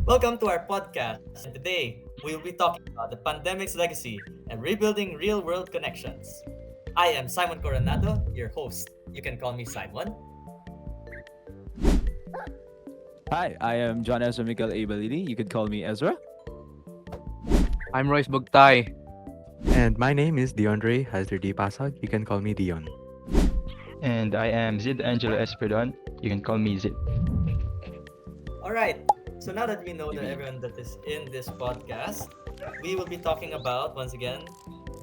Welcome to our podcast. And today, we will be talking about the pandemic's legacy and rebuilding real world connections. I am Simon Coronado, your host. You can call me Simon. Hi, I am John Ezra Miguel Abalidi. You could call me Ezra. I'm Royce Bugtay. And my name is DeAndre Hazardi Pasag. You can call me Dion. And I am Zid Angelo Espridon. You can call me Zid. Alright, so now that we know that everyone that is in this podcast, we will be talking about, once again,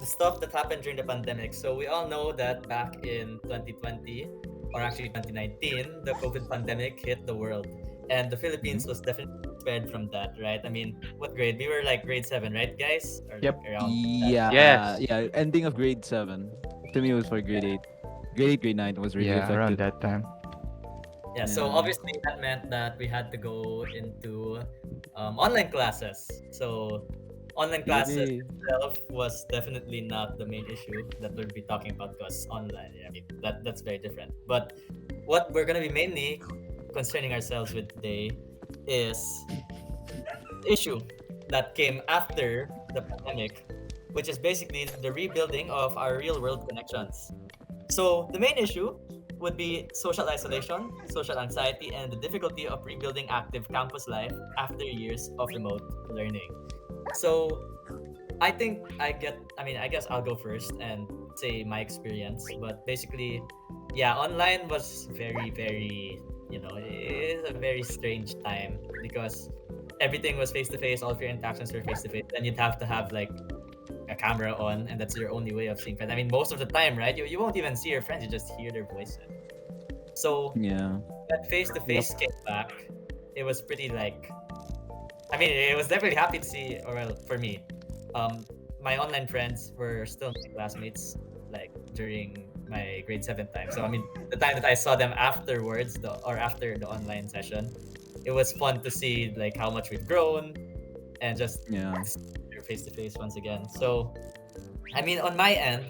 the stuff that happened during the pandemic. So we all know that back in 2020, or actually 2019, the COVID pandemic hit the world. And the Philippines was definitely spared from that, right? I mean, what grade? We were like grade 7, right, guys? Or Yep. like around Yeah, Yes. yeah. Ending of grade 7. To me, it was for grade 8. Grade 8, grade 9 was really Yeah, around affected. that time. Yeah, so Yeah. obviously that meant that we had to go into online classes. So online classes Yay. itself was definitely not the main issue that we'll be talking about because online, I mean, that's very different. But what we're gonna be mainly concerning ourselves with today is the issue that came after the pandemic, which is basically the rebuilding of our real world connections. So the main issue would be social isolation, social anxiety, and the difficulty of rebuilding active campus life after years of remote learning. So I guess I'll go first and say my experience. But basically, yeah, online was very, it is a very strange time because everything was face to face, all of your interactions were face to face. And you'd have to have like a camera on, and that's your only way of seeing friends. I mean, most of the time, right? You won't even see your friends, you just hear their voices. So Yeah. that face to face came back. It was pretty like, I mean, it was definitely happy to see, or well, for me, um, my online friends were still my classmates, like during my grade 7 time. So I mean, the time that I saw them afterwards, or after the online session, it was fun to see like how much we've grown, and just Yeah. face to face once again. So, I mean, on my end,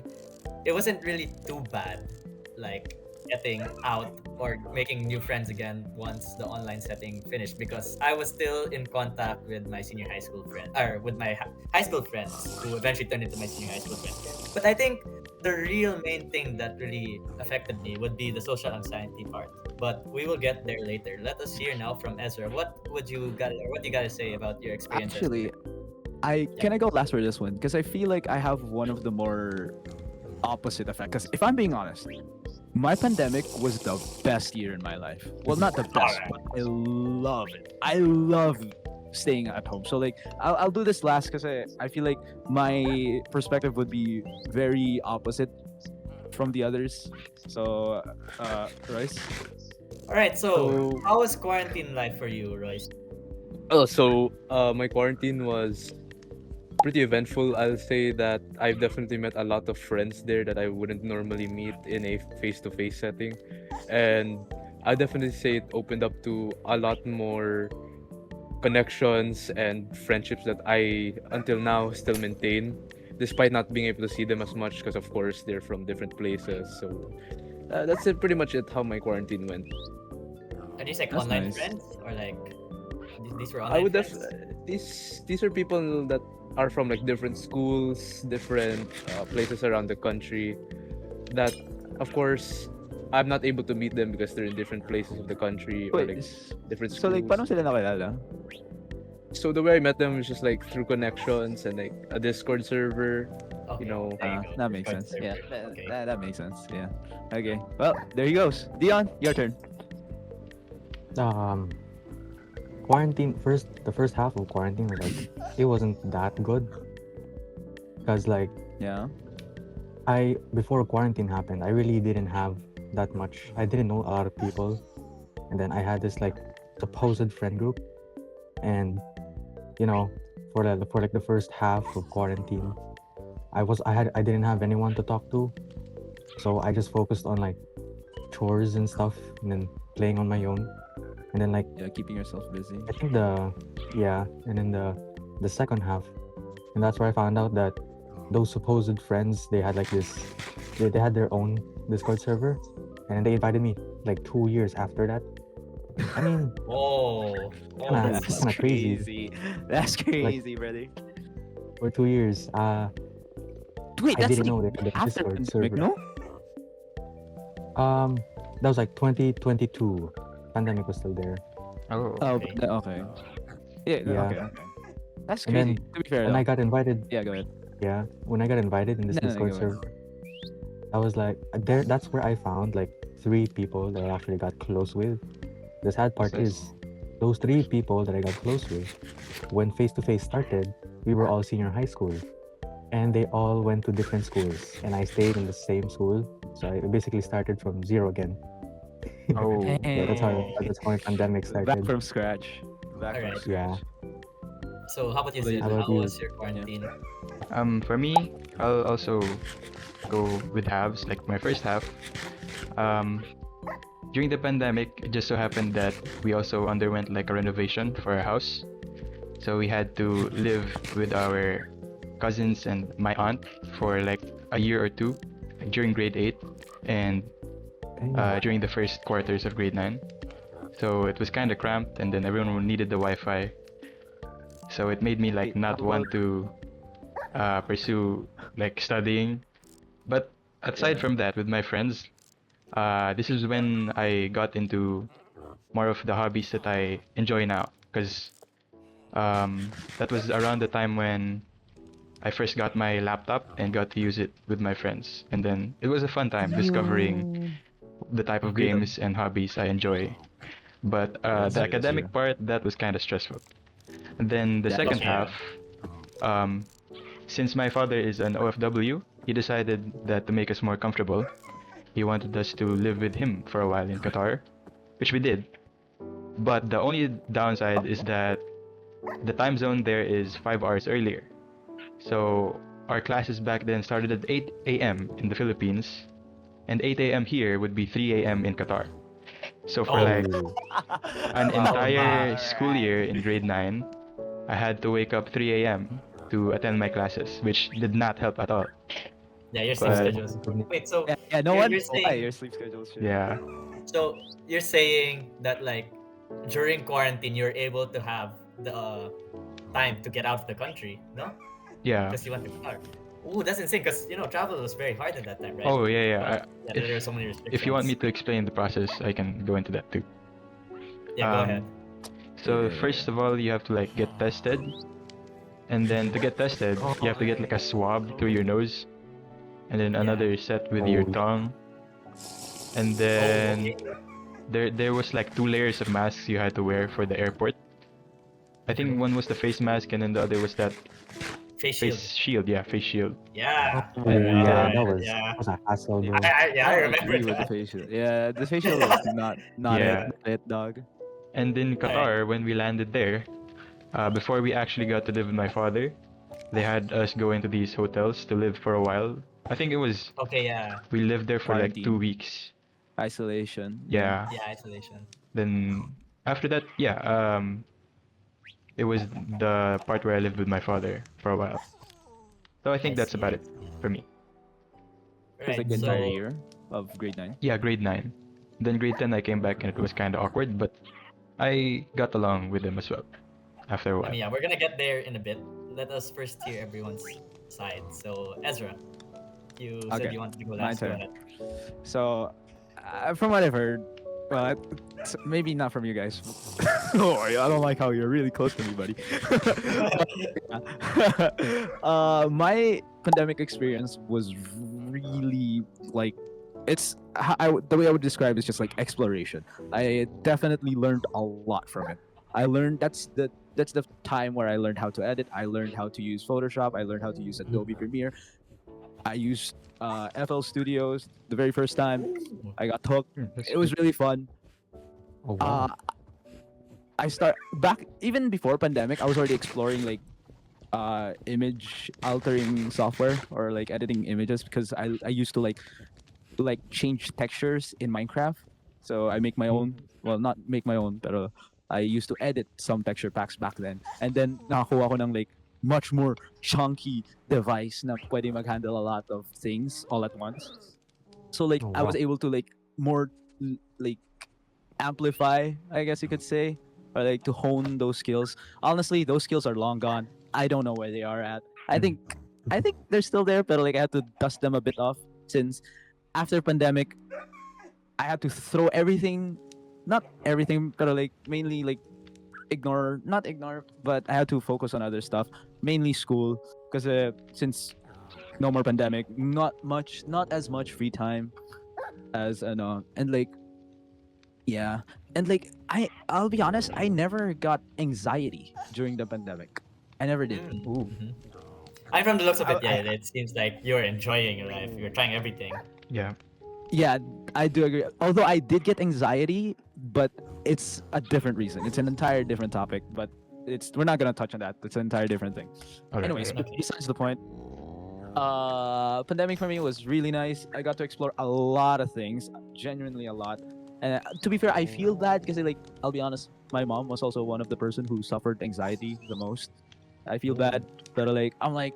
it wasn't really too bad, like getting out or making new friends again once the online setting finished because I was still in contact with my senior high school friend or with my high school friends who eventually turned into my senior high school friends. But I think the real main thing that really affected me would be the social anxiety part. But we will get there later. Let us hear now from Ezra. What you gotta say about your experiences? Actually, I go last for this one because I feel like I have one of the more opposite effect. Because if I'm being honest, my pandemic was the best year in my life. Well, not the best, but I love it. I love staying at home. So like, I'll do this last because I feel like my perspective would be very opposite from the others. So, Royce. All right, so So how was quarantine life for you, Royce? My quarantine was pretty eventful. I'll say that I've definitely met a lot of friends there that I wouldn't normally meet in a face-to-face setting. And I definitely say it opened up to a lot more connections and friendships that I until now still maintain, despite not being able to see them as much because of course they're from different places. So that's it, pretty much it how my quarantine went. Are these like That's online nice. friends or like these were I online would friends? these are people that are from like different schools, different places around the country. That, of course, I'm not able to meet them because they're in different places of the country or wait, like different so like, schools. paano sila nakilala? So the way I met them was just like through connections and like a Discord server. Okay, know, there you go. That makes Discord sense. Yeah, server. Okay. that makes sense. Yeah. Okay. Well, there he goes. Dion, your turn. Um, Quarantine the first half of quarantine was like it wasn't that good because like Yeah. I before quarantine happened, I really didn't have that much. I didn't know a lot of people, and then I had this like supposed friend group, and you know, for like the first half of quarantine, I didn't have anyone to talk to, so I just focused on like chores and stuff, and then playing on my own, and then like Yeah, keeping yourself busy. I think and then the second half, and that's where I found out that those supposed friends they had like they had their own Discord server, and then they invited me like 2 years after that, I mean, Oh, oh, kinda, that's it's That's kind of crazy. crazy. That's Like crazy, brother. for 2 years, Wait, I that's didn't like know they had a after Discord pandemic, server. no? That was like 2022. Pandemic was still there. Oh, Oh, okay. okay. Yeah, Yeah. okay, okay. That's And crazy. then To be fair when I though. got invited, Yeah, go ahead. yeah, when I got invited in this No, no, no, Discord go ahead. server, I was like, there. That's where I found like 3 people that I actually got close with. The sad that's part nice. is, those 3 people that I got close with, when face to face started, we were all senior high school, and they all went to different schools, and I stayed in the same school. So I basically started from zero again. Oh, Yeah, Oh. that's how my pandemic Back started. from scratch. Back from Alright. Yeah. scratch. So how about you, Like, Zid? How about How you? was your quarantine? for me, I'll also go with halves. Like my first half, um, during the pandemic, it just so happened that we also underwent like a renovation for our house. So we had to live with our cousins and my aunt for like a year or two, like during grade 8 and Damn. during the first quarters of grade 9. So it was kind of cramped, and then everyone needed the Wi-Fi. So it made me like wait, not how want about to pursue like studying. But aside yeah. from that, with my friends, this is when I got into more of the hobbies that I enjoy now. Because that was around the time when I first got my laptop and got to use it with my friends. And then it was a fun time discovering You the type of great. games and hobbies I enjoy. But That's the true. That's true. academic part, that was kind of stressful. And then the That is second Okay, true. half, yeah. um, since my father is an OFW, he decided that to make us more comfortable, he wanted us to live with him for a while in Qatar, which we did. But the only downside is that the time zone there is 5 hours earlier. So our classes back then started at 8 a.m. in the Philippines, and 8 a.m. here would be 3 a.m. in Qatar. So for Oh, like Oh, an oh my. entire school year in grade 9, I had to wake up 3 a.m. to attend my classes, which did not help at all. Yeah, your sleep oh But my schedules. goodness. Wait, so Yeah, yeah, no you're one. Why saying your sleep schedule shit? yeah, so you're saying that like during quarantine you're able to have the time to get out of the country, no? yeah. Because you went to Qatar. Ooh, that's insane. Because travel was very hard at that time, right? Oh yeah, yeah. Yeah, If there are so many if you want me restrictions. to explain the process, I can go into that too. Yeah, go ahead. Um, so first of all, you have to like get tested, and then to get tested, you have to get like a swab through your nose, and then Yeah. another set with your Oh, tongue, and Oh, then okay. there was like 2 layers of masks you had to wear for the airport. I think one was the face mask, and then the other was that Face shield. face shield. Yeah, face shield. Yeah. oh I, yeah, I, Yeah. that was a hassle, yeah, bro. Yeah, I I remember agree with the that. facial. Yeah, the facial was not it, Yeah. not it, dog. And in Alright. Qatar, when we landed there, before we actually got to live with my father, they had us go into these hotels to live for a while. I think it was Okay, yeah. we lived there for like 2 Quarantine, weeks. isolation. Yeah. Yeah. Yeah, isolation. Then after that, yeah, it was the part where I lived with my father for a while. So I I think that's see, about I it see. for me. It was Right, like the entire so year of grade 9. Yeah, grade 9. Then grade 10 I came back and it was kind of awkward, but I got along with them as well after a I while. mean, yeah, we're gonna get there in a bit. Let us first hear everyone's side. So, Ezra, you said Okay, you wanted to go my last. Go turn. ahead. So, from what I've heard, well, maybe not from you guys. Oh, I don't like how you're really close to me, buddy. My pandemic experience was really like the way I would describe it is just like exploration. I definitely learned a lot from it. I learned that's the time where I learned how to edit. I learned how to use Photoshop. I learned how to use Adobe Premiere. I used FL Studios the very first time. I got hooked. That's It was really fun. Oh Uh, wow. I start back even before pandemic. I was already exploring like image altering software or like editing images because I used to like change textures in Minecraft. So I make my own. Well, not make my own, but I used to edit some texture packs back then. And then nakakuha ko ng like much more chunky device na pwede mag-handle a lot of things all at once. So like Oh I was wow. able to like more like amplify, I guess you could say, or like to hone those skills. Honestly, those skills are long gone. I don't know where they are at. I think they're still there, but like I had to dust them a bit off since after pandemic, I had to throw everything, not everything, but like mainly like not ignore, but I had to focus on other stuff, mainly school, because since no more pandemic, not as much free time as and like yeah, and like I'll be honest, I never got anxiety during the pandemic. I never did. Mm. Ooh. Mhm. And from the looks of it, yeah, I it seems like you're enjoying your life. You're trying everything. Yeah. yeah, I do agree. Although I did get anxiety, but it's a different reason. It's an entire different topic, but we're not gonna touch on that. It's an entire different thing. Alright. Anyways, Okay. besides the point, pandemic for me was really nice. I got to explore a lot of things, genuinely a lot. And to be fair, I feel bad because like I'll be honest, my mom was also one of the person who suffered anxiety the most. I feel bad, but like I'm like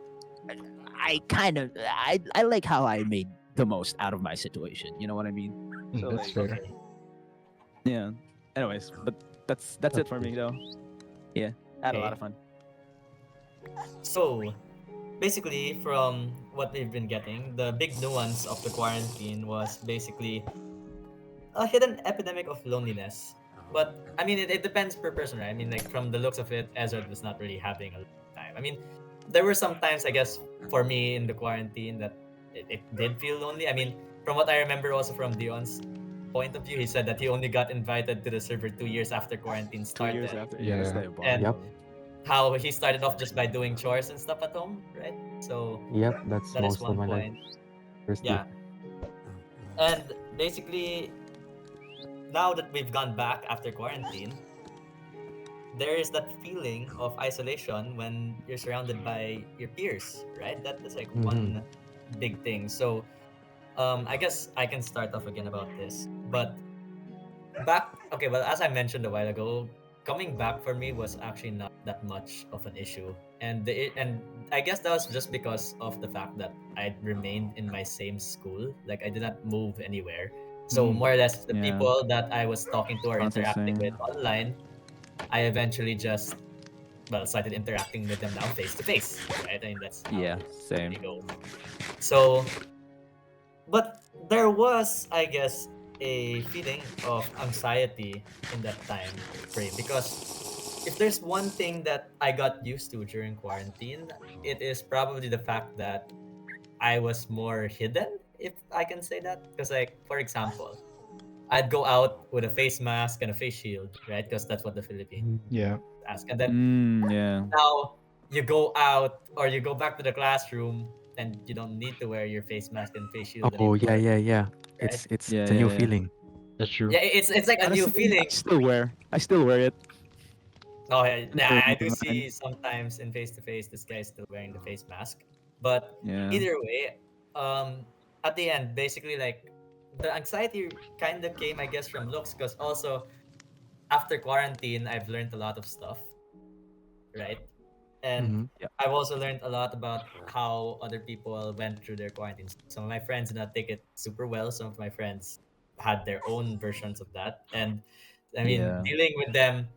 I kind of I like how I made the most out of my situation. You know what I mean? So That's like fair. Okay. yeah. Anyways, but that's it for me though. Yeah, I had a lot Okay. of fun. So, basically, from what we've been getting, the big nuance of the quarantine was basically a hidden epidemic of loneliness. But I mean, it depends per person, right? I mean, like from the looks of it, Ezra was not really having a time. I mean, there were some times, I guess, for me in the quarantine that it did feel lonely. I mean, from what I remember, also from Dion's point of view, he said that he only got invited to the server 2 years after quarantine 2 years started, after, yeah, that's Yeah. and Yep. diabolical. how he started off just by doing chores and stuff at home, right? So Yep. That's that is most of one my life. point. First year. Yeah, and basically now that we've gone back after quarantine, there is that feeling of isolation when you're surrounded by your peers, right? That's like Mm-hmm. one big thing. So, I guess I can start off again about this. But okay, well, as I mentioned a while ago, coming back for me was actually not that much of an issue, and I guess that was just because of the fact that I remained in my same school, like I did not move anywhere. So Mm, more or less, the yeah, people that I was talking to or honestly interacting with same. online, I eventually just started interacting with them now face to face, right? I mean that's how Yeah, same. it goes. So but there was, I guess, a feeling of anxiety in that time frame because if there's one thing that I got used to during quarantine, it is probably the fact that I was more hidden, if I can say that. Because, like, for example, I'd go out with a face mask and a face shield, right? Because that's what the Philippines Yeah. ask. And then Yeah. now you go out or you go back to the classroom and you don't need to wear your face mask and face shield Oh yeah, anymore, yeah, yeah. right? It's Yeah, a new yeah, yeah. feeling. That's true. Yeah, it's like a new Honestly, feeling. I still wear it. Oh, yeah, Never I do remove see mine. sometimes in face to face this guy is still wearing the face mask. But Yeah. either way, at the end, basically like the anxiety kind of came, I guess, from looks because also after quarantine, I've learned a lot of stuff, right? And Mm-hmm. Yep. I've also learned a lot about how other people went through their quarantine. Some of my friends did not take it super well. Some of my friends had their own versions of that. And I mean, Yeah. dealing with them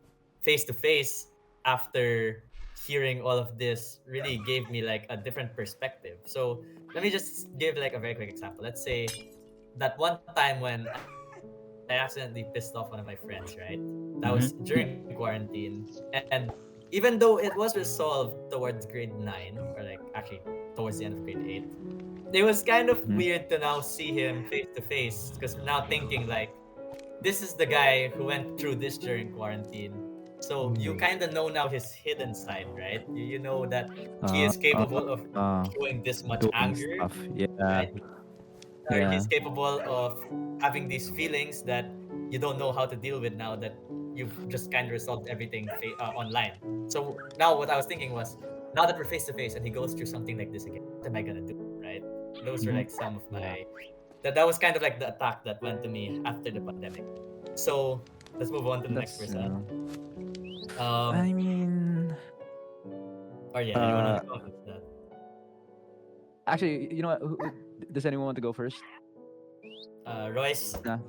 face to face after hearing all of this really gave me like a different perspective. So let me just give like a very quick example. Let's say that one time when I accidentally pissed off one of my friends, right? That was during Mm-hmm. quarantine. And even though it was resolved towards grade 9, or like actually towards the end of grade 8, it was kind of weird to Hmm. now see him face to face because now thinking like, this is the guy who went through this during quarantine. So you Mm. kind of know now his hidden side, right? You know that he Uh, is uh, capable of showing this much doing anger, stuff. Yeah. right? Or Yeah. he's capable of having these feelings that you don't know how to deal with now that you've just kind of resolved everything online. So now what I was thinking was, now that we're face to face and he goes through something like this again, what am I gonna do, right? Those were Hmm. like some of Yeah. my that was kind of like the attack that went to me after the pandemic. So let's move on to the next That's. person. Um, I mean. or yeah, you wanna Uh. go with that? Actually, you know what? Does anyone want to go first? Royce. Nah.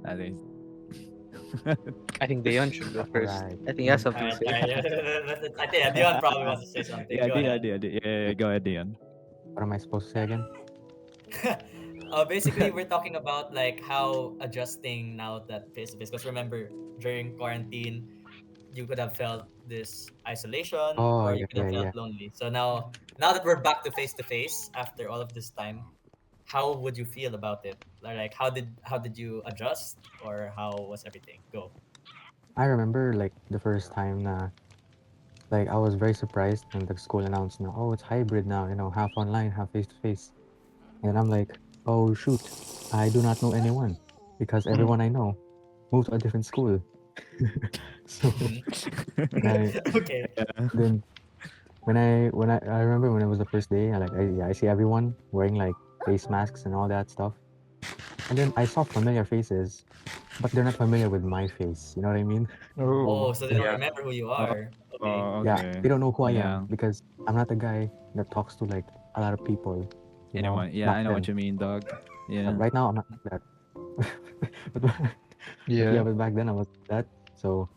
I think. I think Dayon should go first. Alright. I think he has All something to right, say. all right. I think Dion probably wants to say something. Yeah, Go Dion, ahead. Dion, Dion. Yeah, go ahead, Dion. What am I supposed to say again? Basically, we're talking about like how adjusting now that face to face. Because remember, during quarantine, you could have felt this isolation, Oh, or you yeah, could yeah, have felt yeah. lonely. So now that we're back to face after all of this time, how would you feel about it? Like, how did you adjust, or how was everything? Go. I remember like the first time like I was very surprised when the school announced now, oh, it's hybrid now, half online, half face to face. And I'm like, oh shoot, I do not know anyone because everyone I know moved to a different school. So Mhm. when I Okay. Yeah. then when I remember when it was the first day, I see everyone wearing like face masks and all that stuff. And then I saw familiar faces, but they're not familiar with my face. You know what I mean? Oh, Oh, so they don't Yeah. remember who you Oh, are. Okay. oh, Yeah, okay. they don't know who I am Yeah. because I'm not the guy that talks to like a lot of people, Anyone? Yeah, back I know what then. you mean, dog. Yeah. Right now I'm not like that. but, but yeah. yeah, but back then I was like that. So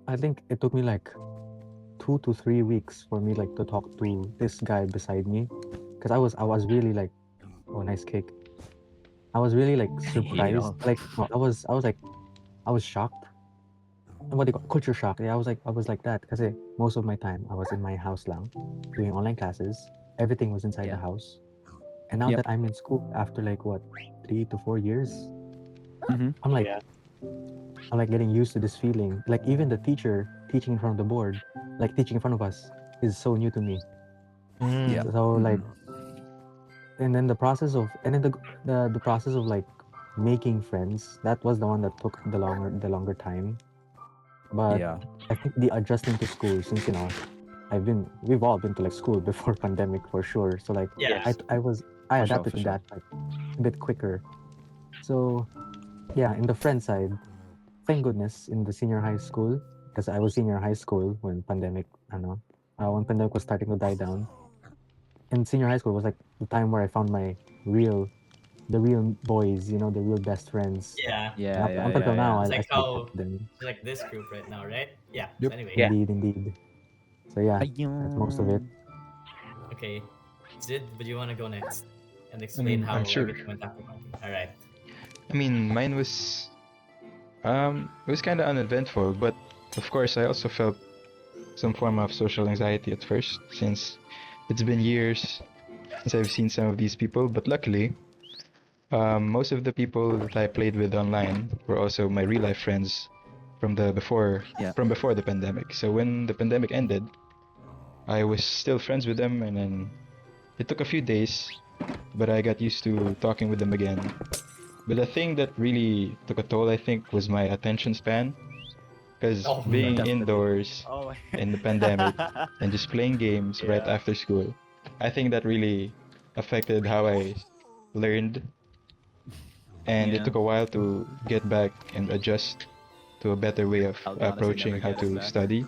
I think it took me like 2 to 3 weeks for me like to talk to this guy beside me, because I was really like, oh, nice cake. I was really like Eat it surprised. all. Like no, I was like I was shocked. What do you call culture shock? Yeah, I was like that because most of my time I was in my house lang, doing online classes. Everything was inside the Yeah. house. And now Yep. that I'm in school after like what, 3 to 4 years, Mm-hmm. I'm like Yeah. I'm like getting used to this feeling. Like even the teacher teaching in front of the board, like teaching in front of us, is so new to me. Yeah. Mm. So like, Mm-hmm. and then the process of like making friends, that was the one that took the longer time. But Yeah. I think the adjusting to school, since we've all been to like school before pandemic for sure. So like Yeah. Yes. I For sure. adapted For to sure. that like a bit quicker. So yeah, in the friend side, thank goodness in the senior high school, because I was senior high school when pandemic was starting to die down. In senior high school was like the time where I found real the real boys, the real best friends. Yeah. And Yeah. up, Yeah. up Yeah. until now, Yeah. It's I like still talk how to them. it's like this group right now, right? Yeah. So Yep. anyway, Yeah. Indeed. So yeah, that's most of it. Ayun. okay. Sid, would you want to go next and I explain mean, I'm how sure. everything went after quarantine? All right. I mean, mine was it was kind of uneventful, but of course, I also felt some form of social anxiety at first, since it's been years since I've seen some of these people. But luckily, most of the people that I played with online were also my real life friends from the before Yeah. from before the pandemic. So when the pandemic ended, I was still friends with them, and then it took a few days, but I got used to talking with them again. But the thing that really took a toll, I think, was my attention span, because Oh, Mm. being Definitely. indoors Oh in the pandemic my. and just playing games right Yeah. after school, I think that really affected how I learned, and it Yeah. took a while to get back and adjust to a better way of I'll be honest, it never approaching how gets to back. study,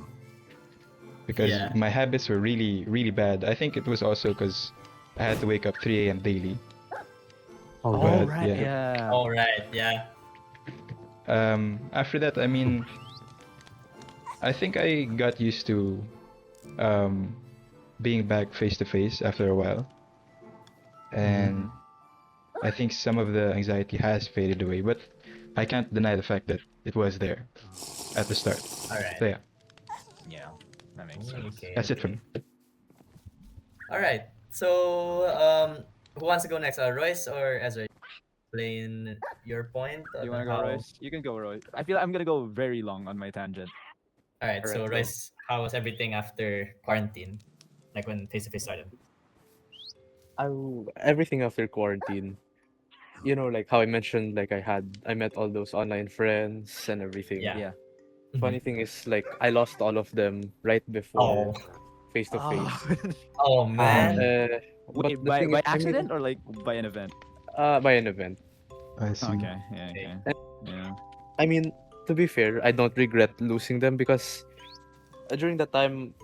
because yeah. my habits were really, really bad. I think it was also because I had to wake up 3 a.m. daily. Oh Oh yeah. But right. yeah, Yeah. All right. Yeah. after that, I mean, I think I got used to um, being back face to face after a while, Mm-hmm. and I think some of the anxiety has faded away. But I can't deny the fact that it was there at the start. All right. So yeah, Yeah. That makes sense. Okay. that's it for Okay. me. All right. So, who wants to go next? Royce or Ezra? Explain your point Do on you want to go, how. Royce? You can go, Royce. I feel I'm gonna go very long on my tangent. All right. All right, So, go. Royce, how was everything after quarantine? Like when face to face started? Everything after quarantine. Like how I mentioned, like I met all those online friends and everything. Yeah. Yeah. Mhm. Funny thing is, like I lost all of them right before Oh. face to Oh. face. Oh Ah, man. But Wait, the by thing is, by accident or like by an event? by an event. I see. Okay. Yeah. Okay. Okay. Yeah. I mean, to be fair, I don't regret losing them because during that time,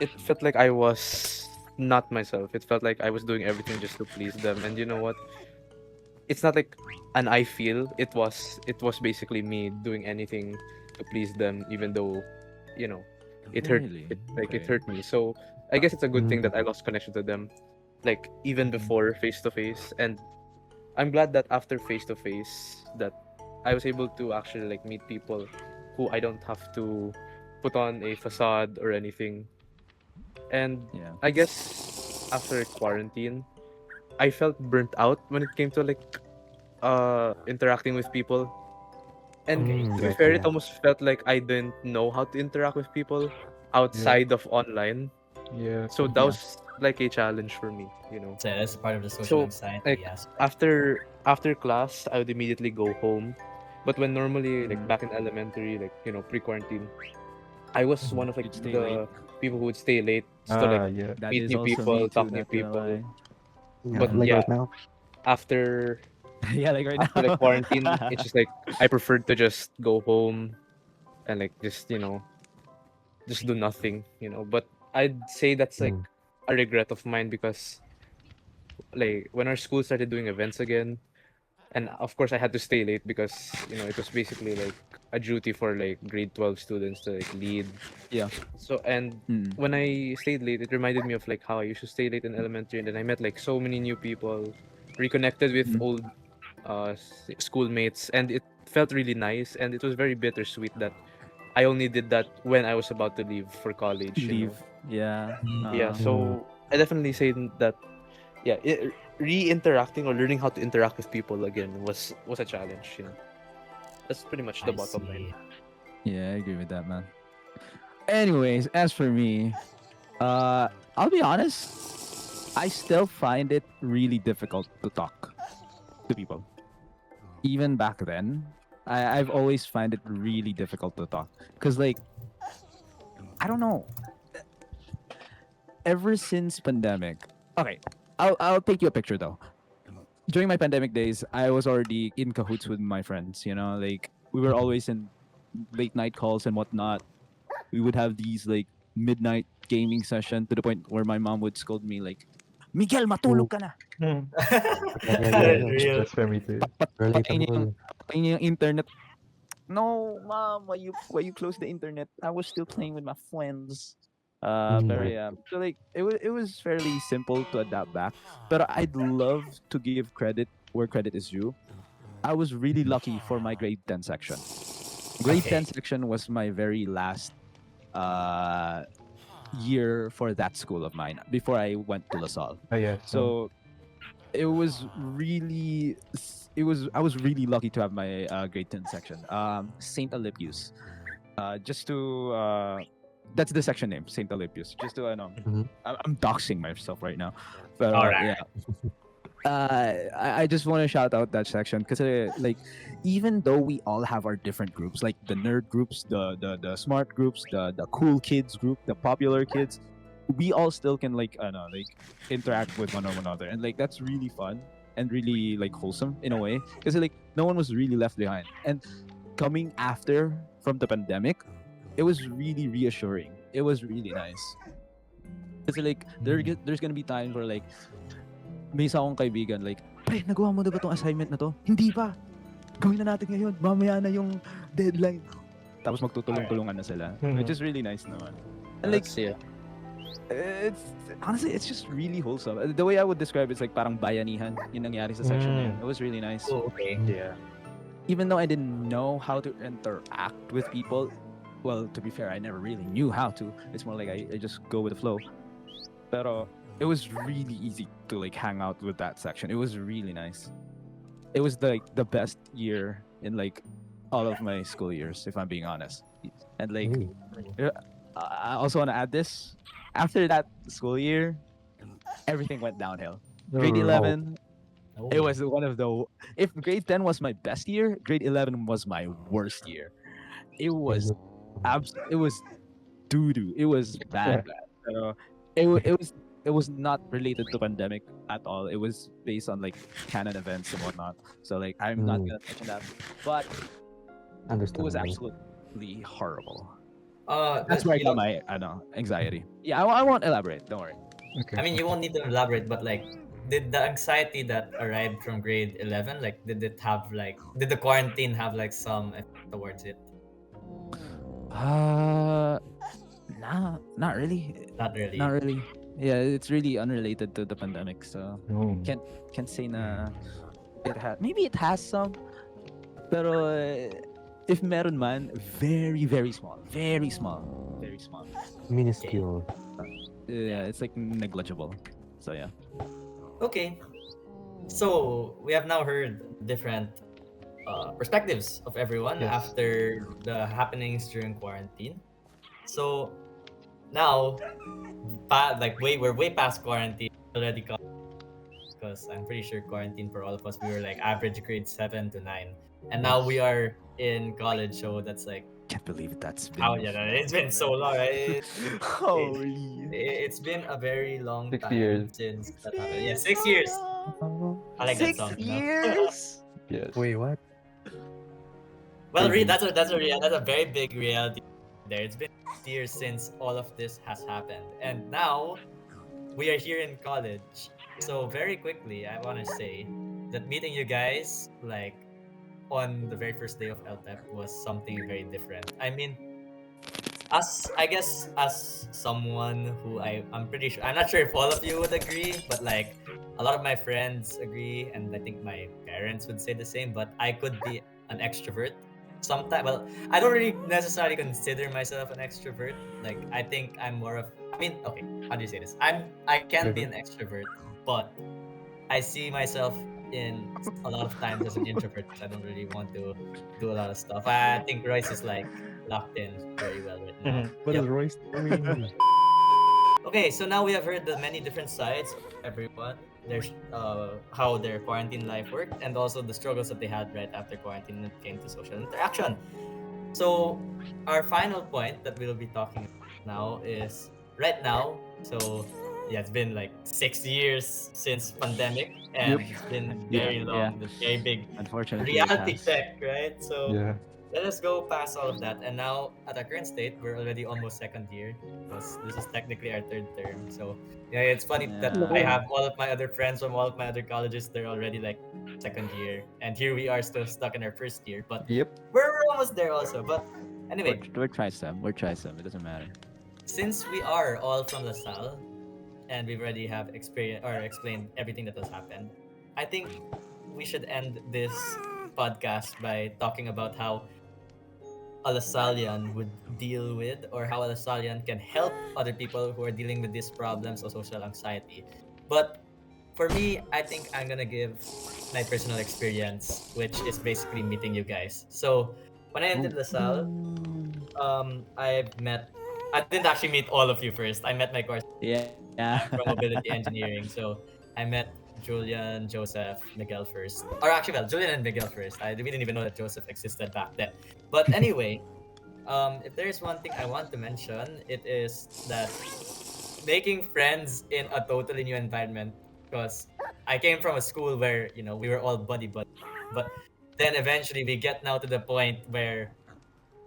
it felt like I was not myself. It felt like I was doing everything just to please them. And you know what? it's not like an I feel. It was basically me doing anything to please them, even though, you know, it hurt. Really? It Okay. hurt me. So I guess it's a good thing Mm. that I lost connection to them, like even Mhm. before face to face. And I'm glad that after face to face, that I was able to actually like meet people who I don't have to put on a facade or anything. And Yeah. I guess after quarantine, I felt burnt out when it came to like interacting with people. And Okay. to be Gotcha, fair, it yeah. almost felt like I didn't know how to interact with people Yeah. outside of online. Yeah. So that Yeah. was like a challenge for me, you know. So that's part of the social So anxiety like aspect. after class, I would immediately go home. But when normally like Mhm. back in elementary, like pre-quarantine, I was Mhm. one of like You'd stay late. the people who would stay late just to like Yeah. That meet is new also me people, too. talk new Not gonna people. lie. But Yeah. Like yeah, right now. after Yeah, like right after like now. quarantine, it's just like I preferred to just go home and like just do nothing, you know. But I'd say that's like Mm. a regret of mine because like when our school started doing events again, and of course I had to stay late because it was basically like a duty for like grade 12 students to like lead. Yeah. So and Mm. when I stayed late, it reminded me of like how I used to stay late in elementary, and then I met like so many new people, reconnected with Mm. old schoolmates, and it felt really nice, and it was very bittersweet that I only did that when I was about to leave for college, you Leave. know. Yeah. Yeah, Mm. so I definitely say that yeah, re-interacting or learning how to interact with people again was a challenge, you know. That's pretty much the I bottom line. see. Yeah, I agree with that, man. Anyways, as for me, uh, I'll be honest. I still find it really difficult to talk to people. Even back then, I've always find it really difficult to talk. Cause like I don't know. Ever since pandemic. Okay, I'll take you a picture though. During my pandemic days, I was already in cahoots with my friends. You know, like we were always in late night calls and whatnot. We would have these like midnight gaming session to the point where my mom would scold me like, Miguel, matulog Ooh. ka na. Hmm. Yeah, yeah, yeah, Yeah. yeah. Real. That's for me too. Relatable. Patayin niya yung internet. No, mom, why you close the internet? I was still playing with my friends. Pero Mhm. yeah, so like it was fairly simple to adapt back. But I'd love to give credit where credit is due. I was really lucky for my grade 10 section. Grade Okay. 10 section was my very last uh year for that school of mine before I went to LaSalle. Oh yeah. So So I was really lucky to have my grade 10 section. Saint Alypius. Just to That's the section name, Saint Alypius. Just to Mhm. I'm doxing myself right now. All But right. yeah, I just want to shout out that section because like even though we all have our different groups, like the nerd groups, the smart groups, the cool kids group, the popular kids, we all still can like I know like interact with one another, and like that's really fun and really like wholesome in a way because like no one was really left behind. And coming after from the pandemic, it was really reassuring. It was really nice. Kasi like there's gonna be times where like may isa akong kaibigan like, "Pre, nagawa mo na ba 'tong assignment na 'to?" "Hindi pa." "Gawin na natin ngayon. Mamaya na yung deadline." Tapos Alright. magtutulong-tulungan na sila, which Mhm. is really nice naman. And like That's yeah. it's honestly it's just really wholesome. The way I would describe it's like parang bayanihan yung nangyari sa section na yun. It was really nice. Oh, okay. Mm. Yeah. Even though I didn't know how to interact with people, well, to be fair, I never really knew how to. It's more like I just go with the flow. Pero it was really easy to like hang out with that section. It was really nice. It was the best year in like all of my school years, if I'm being honest. And like Ooh. I also want to add this. After that school year, everything went downhill. Grade Oh. 11, it Oh. was one of the if grade 10 was my best year, grade 11 was my worst year. It was Mhm. it was doo doo. It was bad, bad. Pero it was not related to pandemic at all. It was based on like canon events and whatnot. So like I'm not Mm. gonna touch on that. But it was Understandable. absolutely horrible. That's But where I you got don't. my I know anxiety. Yeah, I won't elaborate. Don't worry. Okay. I mean, you won't need to elaborate, but like, did the anxiety that arrived from grade 11, like, did the quarantine have like some effect towards it? Uh, nah, not really. Not Not really. really. Yeah, it's really unrelated to the pandemic. So No. can't can't say na it has. Maybe it has some, pero if meron man, very very small, very small, very small. Okay. Minuscule. Yeah, it's like negligible. So yeah. Okay. So we have now heard different perspectives of everyone Yes. after the happenings during quarantine. So now, we're way past quarantine already, because I'm pretty sure quarantine for all of us, we were like average grade 7 to 9, and now we Yes. are in college. So that's like, Can't believe that's how, been yeah, it's been so already. long, right? It, Holy. it's been a very long 6 years. time since that happened. Yeah, 6 years. I like that Six song, you know. years. Yes. Wait, what? Well, Crazy. that's a very big reality there. It's been 6 years since all of this has happened, and now we are here in college. So very quickly, I want to say that meeting you guys, like, on the very first day of LTEP, was something very different. I mean, as someone who I'm pretty sure, I'm not sure if all of you would agree, but like a lot of my friends agree, and I think my parents would say the same. But I could be an extrovert sometimes. Well, I don't really necessarily consider myself an extrovert. Like, I think I'm more of, I mean, okay, how do you say this? I can be River? an extrovert, but I see myself in a lot of times as an introvert because I don't really want to do a lot of stuff. I think Royce is like locked in very well right now. Mhm. What Yep. is Royce doing? Okay, so now we have heard the many different sides of everyone. There's how their quarantine life worked, and also the struggles that they had right after quarantine when it came to social interaction. So our final point that we'll be talking about now is right now. So yeah, it's been like 6 years since pandemic, Yep. and it's been Yeah. very Yeah. long, this very big Unfortunately, it reality has. check, right? So Yeah. let us go past all of that. And now, at our current state, we're already almost second year, because this is technically our third term. So, yeah, it's funny that I Yeah. have all of my other friends from all of my other colleges. They're already like second year. And here we are still stuck in our first year. But Yep. we're almost there also. But We're, anyway, we're try some. We're try some. It doesn't matter. since we are all from LaSalle, and we've already have experience or explained everything that has happened, I think we should end this podcast by talking about how a Lasallian would deal with, or how a Lasallian can help other people who are dealing with these problems of social anxiety. But for me, I think I'm gonna give my personal experience, which is basically meeting you guys. So when I entered Ooh. LaSalle, I didn't actually meet all of you first. I met my course Yeah. from mobility engineering. So I met Julian, Joseph, Miguel first. Or actually, well, Julian and Miguel first. We didn't even know that Joseph existed back then. But anyway, if there is one thing I want to mention, it is that making friends in a totally new environment. Because I came from a school where, we were all buddy buddy, but then eventually we get now to the point where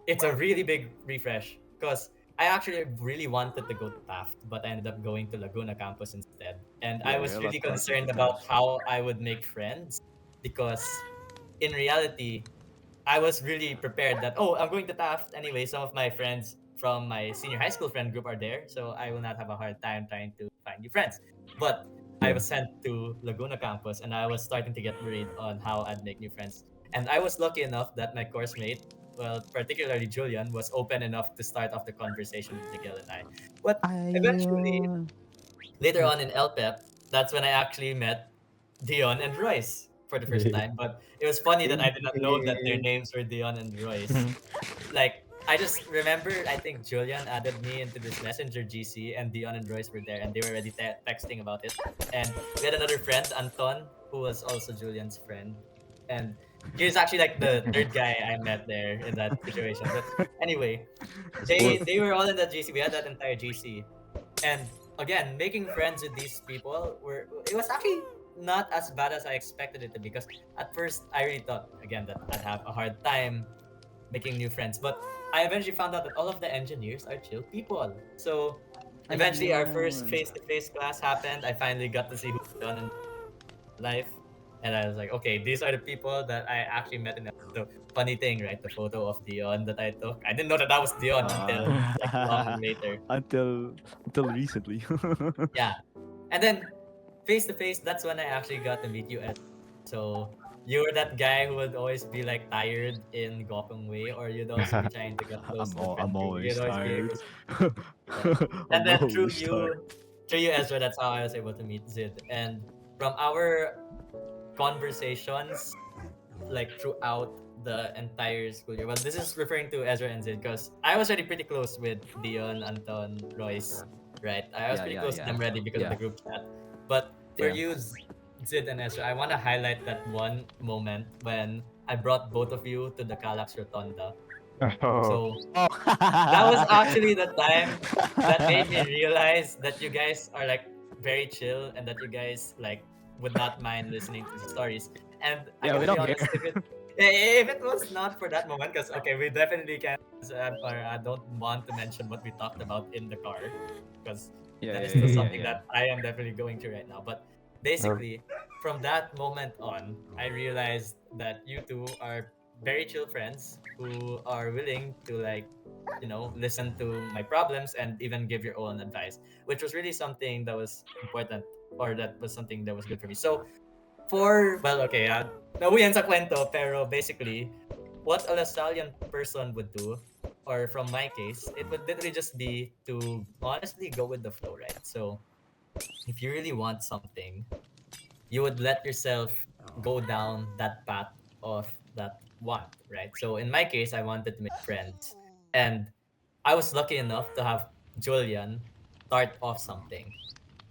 it's a really big refresh. Because I actually really wanted to go to Taft, but I ended up going to Laguna campus instead. And I Yeah, was you're a really lot closer to concerned about Taft. how I would make friends, because in reality, I was really prepared that, I'm going to Taft anyway. Some of my friends from my senior high school friend group are there, so I will not have a hard time trying to find new friends. But I Yeah. was sent to Laguna campus, and I was starting to get worried on how I'd make new friends. And I was lucky enough that my course mate, well, particularly Julian, was open enough to start off the conversation with Miguel and I. But I. eventually, later on in LPEP, that's when I actually met Dion and Royce for the first time. But it was funny that I did not know that their names were Dion and Royce. Mhm. Like, I just remember, I think Julian added me into this messenger GC, and Dion and Royce were there, and they were already texting about it. And we had another friend, Anton, who was also Julian's friend. And he was actually like the third guy I met there in that situation. But anyway, they were all in that GC. We had that entire GC. And again, making friends with these people, it was actually not as bad as I expected it to be, because at first I really thought, again, that I'd have a hard time making new friends. But I eventually found out that all of the engineers are chill people. So eventually our first Ayun. face-to-face class happened. I finally got to see who John and life. And I was like, okay, these are the people that I actually met in. So funny thing, right? The photo of Dion that I took. I didn't know that that was Dion until like long later. until recently. Yeah, and then face to face, that's when I actually got to meet you. As so you were that guy who would always be like tired in Gokong Way, or you'd also be trying to get close to the friend I'm group. You'd always always be tired. yeah. And I'm then always tired. through you, Ezra, that's how I was able to meet Zid. And from our conversations, like throughout the entire school year. Well, this is referring to Ezra and Zid because I was already pretty close with Dion, Anton, Royce, right? I was Yeah, pretty yeah, close to yeah, them already because of the yeah, group chat. But for yeah. you, Zid and Ezra, I want to highlight that one moment when I brought both of you to the Calax Rotunda. Oh. So Oh. that was actually the time that made me realize that you guys are like very chill and that you guys like would not mind listening to the stories. And I Yeah, we gotta be don't honest, care. if it was not for that moment, because okay, we definitely can. Or I don't want to mention what we talked about in the car, because Yeah, that yeah, is still yeah, yeah, something yeah. that I am definitely going through right now. But Oh. basically, from that moment on, I realized that you two are very chill friends who are willing to like listen to my problems and even give your own advice, which was really something that was important, or that was something that was good for me. So well, okay, nauwian sa kwento, pero basically what a Lasallian person would do, or from my case, it would literally just be to honestly go with the flow, right? So if you really want something, you would let yourself go down that path of that want, right? So in my case, I wanted to make friends, and I was lucky enough to have Julian start off something.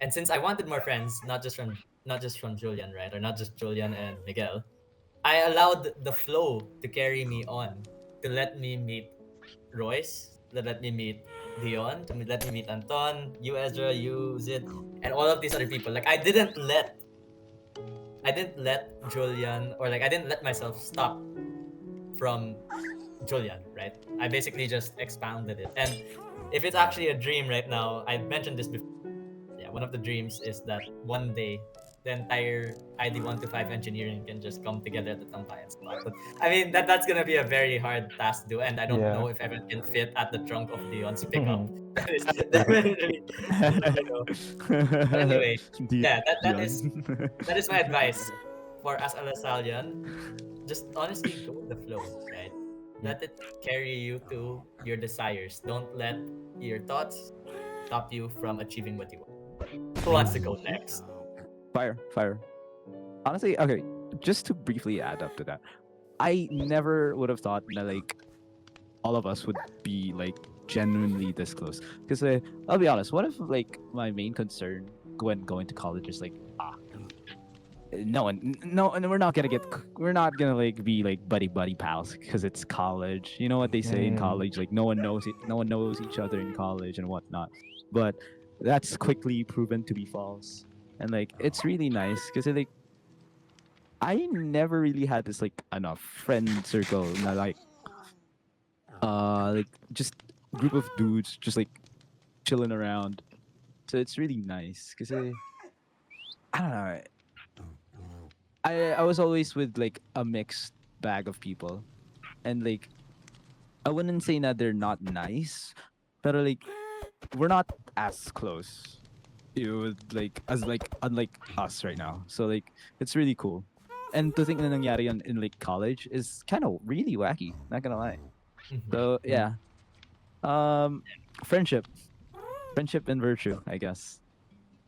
And since I wanted more friends, not just from Julian, right, or not just Julian and Miguel, I allowed the flow to carry me on, to let me meet Royce, to let me meet Dion, let me meet Anton, you Ezra, you Zid, and all of these other people. Like I didn't let Julian, or like I didn't let myself stop from Julian, right? I basically just expounded it. And if it's actually a dream right now, I mentioned this before. Yeah, one of the dreams is that one day the entire ID 1 to 5 engineering can just come together at the Tambayan spot. But I mean that's gonna be a very hard task to do, and I don't Yeah. know if everyone can fit at the trunk of Dion's pickup. Mhm. That is True. definitely but anyway, yeah, that is Dion. that is my advice for as a Lasallian. Just honestly go with the flow, right? Yeah. Let it carry you to your desires. Don't let your thoughts stop you from achieving what you want. Who wants to go next? Fire, fire. Honestly, okay, just to briefly add up to that, I never would have thought that like all of us would be like genuinely this close. Because I'll be honest, one of like my main concern when going to college is like no one, no, and we're not gonna like be like buddy pals because it's college. You know what they say in Mm. college, like no one knows each other in college and whatnot. But that's quickly proven to be false. And like it's really nice because like I never really had this like enough friend circle, na, like just group of dudes just like chilling around. So it's really nice because I don't know. I was always with like a mixed bag of people, and like I wouldn't say that they're not nice, but like we're not as close. You would like as like unlike us right now. So like it's really cool. And to think na nangyari yun in like college is kind of really wacky. Not gonna lie. Mhm. So Mm. yeah, um, friendship, friendship and virtue, I guess.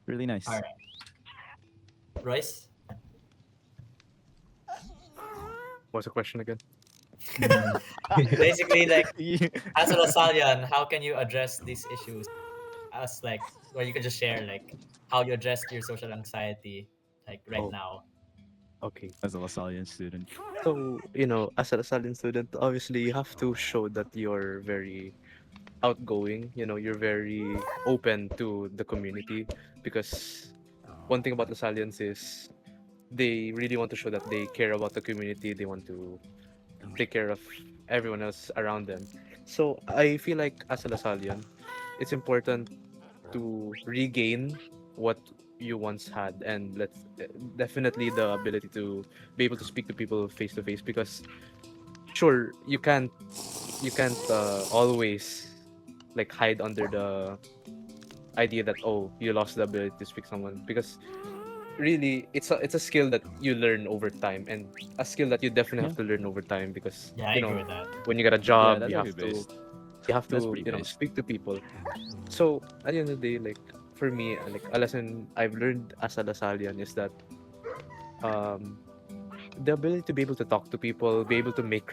Really All nice. right, Royce. What's the question again? Mhm. Basically, like Yeah. as a Lasallian, how can you address these issues? As like, or you could just share like how you addressed your social anxiety, like right Oh, now. okay. As a Lasallian student. So, as a Lasallian student, obviously you have to show that you're very outgoing, you're very open to the community because one thing about Lasallians is they really want to show that they care about the community, they want to take care of everyone else around them. So I feel like as a Lasallian, it's important to regain what you once had, and let's definitely the ability to be able to speak to people face to face. Because sure, you can't always like hide under the idea that, oh, you lost the ability to speak to someone, because really it's a skill that you learn over time, and a skill that you definitely have to learn over time, because Yeah, I agree with that. when you get a Yeah, job, that's pretty based. you have That's to pretty based. speak to people. So at the end of the day, like for me, like a lesson I've learned as a Lasallian is that um the ability to be able to talk to people, be able to make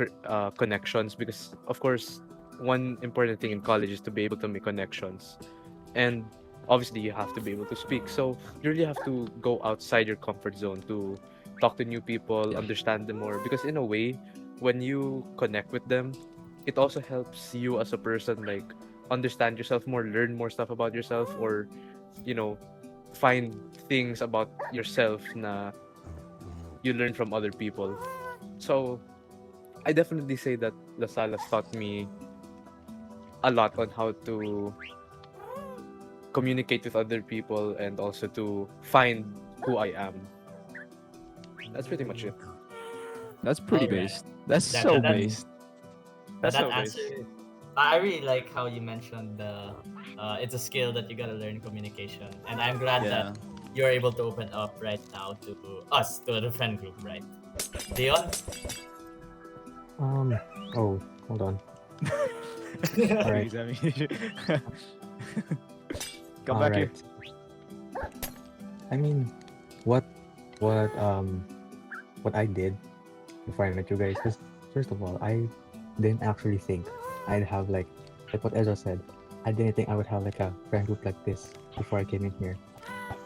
connections, because of course one important thing in college is to be able to make connections, and obviously you have to be able to speak. So you really have to go outside your comfort zone to talk to new people, Yeah. understand them more, because in a way, when you connect with them, it also helps you as a person, like understand yourself more, learn more stuff about yourself, or you know find things about yourself na you learn from other people. So I definitely say that LaSalle has taught me a lot on how to communicate with other people, and also to find who I am. That's pretty much it. That's pretty Alright. based. That's That, so that, that, based. that, That's that so based. answer, I really like how you mentioned the it's a skill that you gotta learn, communication, and I'm glad Yeah. that you're able to open up right now to us, to the friend group, right? Dion? Oh, hold on. All right. Please, I mean, come All back right. here. I mean, what what um what I did before I met you guys, because first of all, I didn't actually think I'd have like what Ezra said. I didn't think I would have like a friend group like this before I came in here.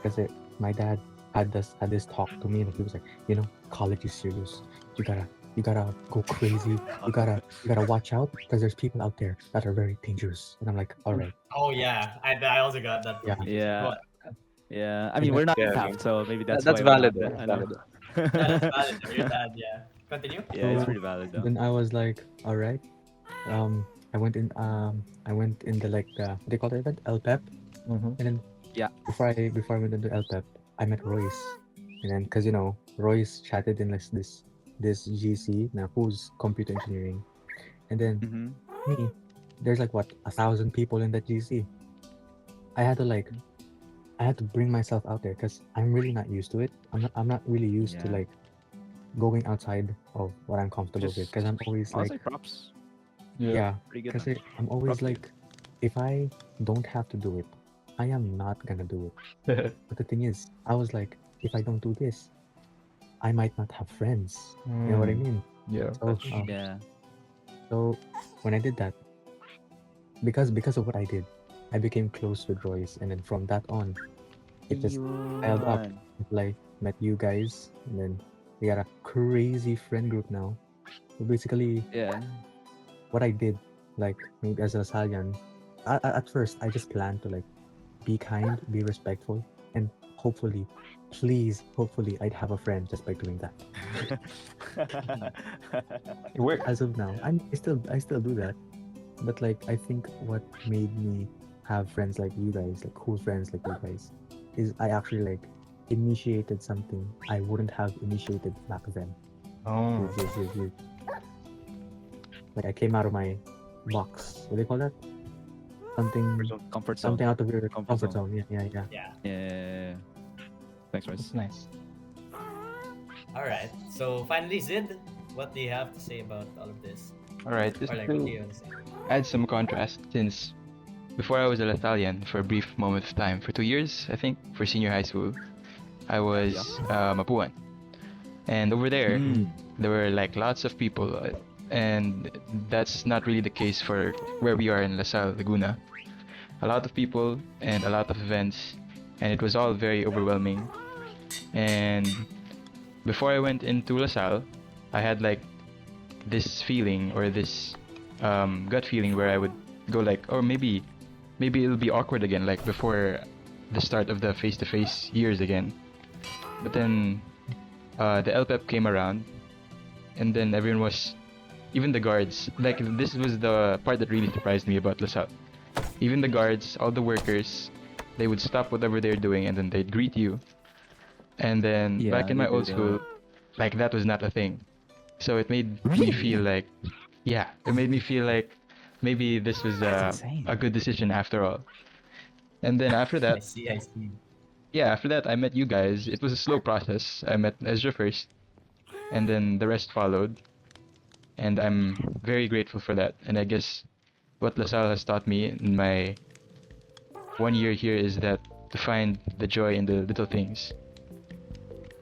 Because my dad had this talk to me, and he was like, college is serious. You gotta go crazy. You gotta watch out, because there's people out there that are very dangerous. And I'm like, all right, Oh yeah, I also got that from yeah. teachers. Go Yeah. on. Yeah. I And mean, then, we're not Yeah, I half, mean, so maybe that's that's why we're valid not. though. I That's know. valid though. Yeah, that's valid. Your dad, yeah. Continue. Yeah, it's so pretty valid though. then I was like, all right. I went in the like what do you call the event? LPEP. Mm-hmm. And then Yeah. before I went into LPEP, I met Royce. And then because Royce chatted in like this GC now who's computer engineering. And then Mm-hmm. me, there's like what 1,000 people in that GC. I had to like I had to bring myself out there because I'm really not used to it. I'm not really used to Yeah. like going outside of what I'm comfortable with, Just because I'm always like, honestly, props. yeah, Pretty good, because man. I'm always Props to you. like, if I don't have to do it, I am not gonna do it. But the thing is, I was like, if I don't do this, I might not have friends. You know what I mean? Yeah. So Yeah. so when I did that, because of what I did, I became close with Royce, and then from that on, it just piled up Yun. until I met you guys, and then we got a crazy friend group now. So basically, Yeah. what I did, like maybe as a Lasallian, at first I just planned to like be kind, be respectful, and hopefully, hopefully I'd have a friend just by doing that. It worked. As of now, I still do that, but like I think what made me have friends like you guys, like cool friends like you guys, is I actually like initiated something I wouldn't have initiated back then. Oh. You. Like I came out of my box. What do you call that? Something Comfort zone. something out of your Comfort comfort zone. zone. Yeah. Yeah. Yeah. Thanks, Royce. That's nice. All right. So finally, Zid, what do you have to say about all of this? All right. Just Or like, what do to you want to say? add some contrast, since before I was a Lasallian for a brief moment of time, for 2 years, I think, for senior high school, I was Mapuan. And over there, Mm. there were like lots of people, and that's not really the case for where we are in LaSalle, Laguna. A lot of people and a lot of events, and it was all very overwhelming. And before I went into LaSalle, I had like this feeling, or this gut feeling, where I would go like, or maybe it'll be awkward again, like before the start of the face-to-face years again. But then the LPEP came around, and then everyone was, even the guards, like this was the part that really surprised me about LaSalle. Even the guards, all the workers, they would stop whatever they're doing and then they'd greet you. And then Yeah, back in they my do old that. school, like that was not a thing. So it made me Really? feel like, yeah, it made me feel like maybe this was That's insane. a good decision after all. And then after I that, see. I see. yeah, after that I met you guys. It was a slow process. I met Ezra first, and then the rest followed. And I'm very grateful for that. And I guess what LaSalle has taught me in my 1 year here is that to find the joy in the little things.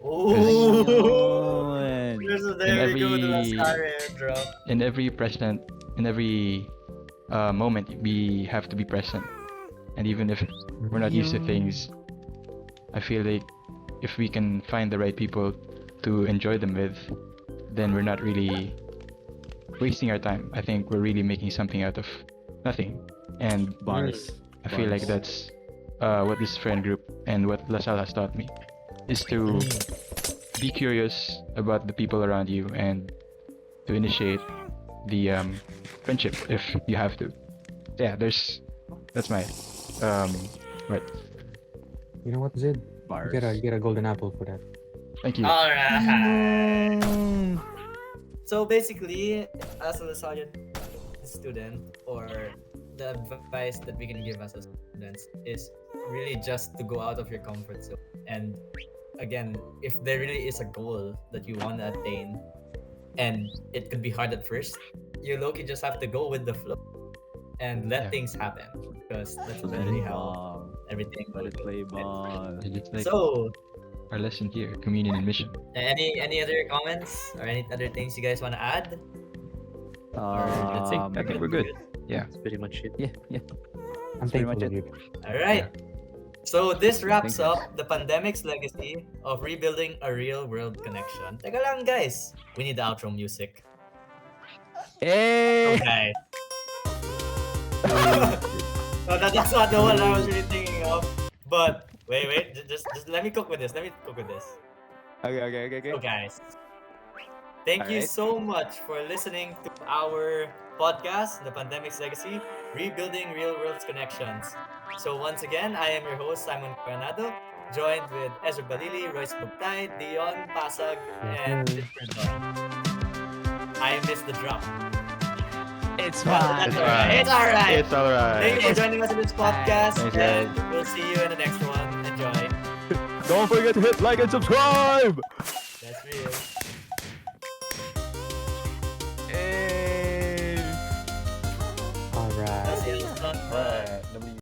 Ooh. Ayun. There we go. The LASARE drop. In every present, in every moment, we have to be present. And even if we're not used to things, I feel like if we can find the right people to enjoy them with, then we're not really wasting our time. I think we're really making something out of nothing. And Bars. I feel like Bars. that's what this friend group and what LaSalle has taught me is to be curious about the people around you and to initiate the friendship if you have to. Yeah, that's my right. You know what, Zid? Bars. You get a golden apple for that. Thank you. All right. So basically, as a Lasallian student, or the advice that we can give as a students is really just to go out of your comfort zone. And again, if there really is a goal that you want to attain, and it could be hard at first, you low-key just have to go with the flow and let Yeah. things happen, because that's Let really it how ball. everything Let goes. it play ball. It's just like So, our lesson here, communion and mission. any other comments or any other things you guys want to add? Or that's it. I think we're good. Yeah. That's pretty much it. Yeah, yeah. I'm pretty thankful much of you. All right. So this wraps Thank you. up the pandemic's legacy of rebuilding a real-world connection. Teka lang, guys. We need the outro music. Hey! Okay. So that's not the one I was really thinking of. But wait, just let me cook with this. Okay. So guys, thank you Alright. so much for listening to our podcast, The Pandemic's Legacy, Rebuilding Real World Connections. So once again, I am your host, Simon Coronado, joined with Ezra Balili, Royce Bugtay, Dion Pasag, and Victor Don. I missed the drop. It's But fine. that's alright. It's alright. It's alright. Thank you for joining us in this podcast, Thanks, and we'll see you in the next one. Enjoy. Don't forget to hit like and subscribe! That's real. Hey! All right. That's it. It's not fun. W